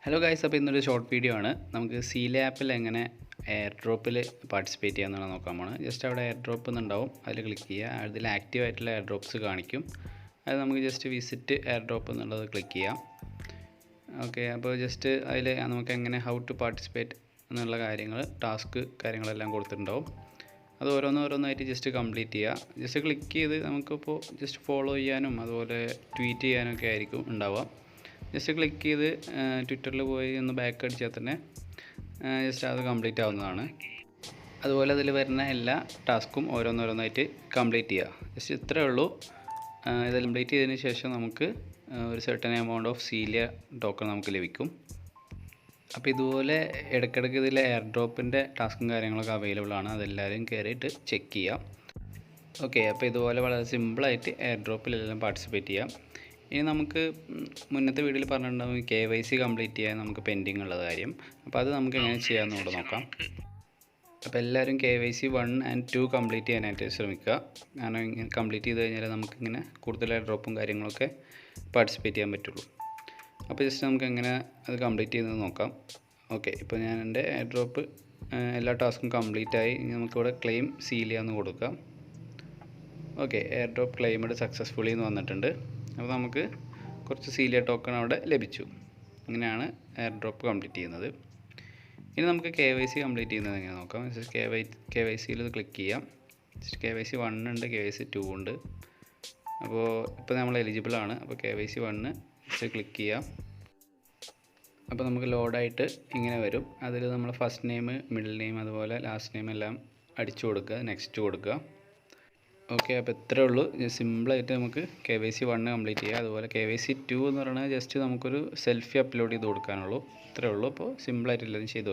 Hello guys, അപ്പോൾ ഇന്നൊരു short video ആണ്. നമുക്ക് സീല ആപ്പിൽ എങ്ങനെ എയർ ഡ്രോപ്പിൽ പാർട്ടിസിപ്പേറ്റ് ചെയ്യാമെന്നാണ് നോക്കാൻ പോകുന്നത്. ജസ്റ്റ് അവിടെ എയർ ഡ്രോപ്പ് എന്നുണ്ടാവും, അതിൽ ക്ലിക്ക് ചെയ്യുക. അതിൽ ആക്റ്റീവ് ആയിട്ടുള്ള എയർ ഡ്രോപ്സ് കാണിക്കും. അത് നമുക്ക് ജസ്റ്റ് വിസിറ്റ് എയർ ഡ്രോപ്പ് എന്നുള്ളത് ക്ലിക്ക് ചെയ്യാം. ഓക്കെ, അപ്പോൾ ജസ്റ്റ് അതിൽ നമുക്ക് എങ്ങനെ ഹൗ ടു പാർട്ടിസിപ്പേറ്റ് എന്നുള്ള കാര്യങ്ങൾ, ടാസ്ക് കാര്യങ്ങളെല്ലാം കൊടുത്തിട്ടുണ്ടാവും. അത് ഓരോന്നായിട്ട് ജസ്റ്റ് കംപ്ലീറ്റ് ചെയ്യുക. ജസ്റ്റ് ക്ലിക്ക് ചെയ്ത് നമുക്കിപ്പോൾ ജസ്റ്റ് ഫോളോ ചെയ്യാനും അതുപോലെ ട്വീറ്റ് ചെയ്യാനൊക്കെ ആയിരിക്കും ഉണ്ടാവുക. ജസ്റ്റ് ക്ലിക്ക് ചെയ്ത് ട്വിറ്ററിൽ പോയി ഒന്ന് ബാക്ക് അടിച്ചാൽ തന്നെ ജസ്റ്റ് അത് കംപ്ലീറ്റ് ആവുന്നതാണ്. അതുപോലെ അതിൽ വരുന്ന എല്ലാ ടാസ്ക്കും ഓരോന്നായിട്ട് കംപ്ലീറ്റ് ചെയ്യുക. ജസ്റ്റ് ഇത്രയേ ഉള്ളൂ. ഇത് കംപ്ലീറ്റ് ചെയ്തതിന് ശേഷം നമുക്ക് ഒരു certain amount of cilia token നമുക്ക് ലഭിക്കും. അപ്പോൾ ഇതുപോലെ ഇടയ്ക്കിടയ്ക്ക് ഇതിൽ എയർ ഡ്രോപ്പിൻ്റെ ടാസ്കും കാര്യങ്ങളൊക്കെ അവൈലബിൾ ആണ്. അതെല്ലാവരും കയറിയിട്ട് ചെക്ക് ചെയ്യാം. ഓക്കെ, അപ്പോൾ ഇതുപോലെ വളരെ സിമ്പിളായിട്ട് എയർ ഡ്രോപ്പിലെല്ലാം പാർട്ടിസിപ്പേറ്റ് ചെയ്യാം. ഇനി നമുക്ക് മുന്നത്തെ വീഡിയോയിൽ പറഞ്ഞിട്ടുണ്ടാവും KYC കംപ്ലീറ്റ് ചെയ്യാൻ നമുക്ക് പെൻഡിങ് ഉള്ളത് കാര്യം. അപ്പോൾ അത് നമുക്ക് എങ്ങനെ ചെയ്യാമെന്നുകൂടെ നോക്കാം. അപ്പോൾ എല്ലാവരും KYC 1 and 2 കംപ്ലീറ്റ് ചെയ്യാനായിട്ട് ശ്രമിക്കുക. കാരണം ഇങ്ങനെ കംപ്ലീറ്റ് ചെയ്ത് കഴിഞ്ഞാൽ നമുക്കിങ്ങനെ കൂടുതൽ എയർ ഡ്രോപ്പും കാര്യങ്ങളൊക്കെ പാർട്ടിസിപ്പേറ്റ് ചെയ്യാൻ പറ്റുള്ളൂ. അപ്പോൾ ജസ്റ്റ് നമുക്ക് എങ്ങനെ അത് കംപ്ലീറ്റ് ചെയ്യുന്നത് നോക്കാം. ഓക്കെ, ഇപ്പോൾ ഞാൻ എൻ്റെ എയർ ഡ്രോപ്പ് എല്ലാ ടാസ്കും കംപ്ലീറ്റ് ആയി. ഇനി നമുക്കിവിടെ ക്ലെയിം സീലിയ എന്ന് കൊടുക്കാം. Okay, air drop claimed successfully എന്ന് വന്നിട്ടുണ്ട്. അപ്പോൾ നമുക്ക് കുറച്ച് സീലിയ ടോക്കൺ അവിടെ ലഭിച്ചു. ഇങ്ങനെയാണ് എയർ ഡ്രോപ്പ് കംപ്ലീറ്റ് ചെയ്യുന്നത്. ഇനി നമുക്ക് KYC കംപ്ലീറ്റ് ചെയ്യുന്നത് എങ്ങനെ നോക്കാം. ജസ്റ്റ് KYCയിൽ ക്ലിക്ക് ചെയ്യാം. ജസ്റ്റ് KYC 1 ഉണ്ട്, KYC 2 ഉണ്ട്. ഇപ്പോൾ നമ്മൾ എലിജിബിൾ ആണ്. അപ്പോൾ KYC 1 ജസ്റ്റ് ക്ലിക്ക് ചെയ്യാം. അപ്പോൾ നമുക്ക് ലോഡായിട്ട് ഇങ്ങനെ വരും. അതിൽ നമ്മൾ ഫസ്റ്റ് നെയിം, മിഡിൽ നെയിം അതുപോലെ ലാസ്റ്റ് നെയിം എല്ലാം അടിച്ചു കൊടുക്കുക, നെക്സ്റ്റ് കൊടുക്കുക. ഓക്കെ, അപ്പോൾ ഇത്രയേ ഉള്ളൂ. സിമ്പിളായിട്ട് നമുക്ക് KYC 1 കംപ്ലീറ്റ് ചെയ്യുക. അതുപോലെ KYC 2 എന്ന് പറയുന്നത് ജസ്റ്റ് നമുക്കൊരു സെൽഫി അപ്ലോഡ് ചെയ്ത് കൊടുക്കാനുള്ളൂ. ഇത്രയേ ഉള്ളൂ. അപ്പോൾ സിമ്പിളായിട്ട് എല്ലാവരും ചെയ്ത്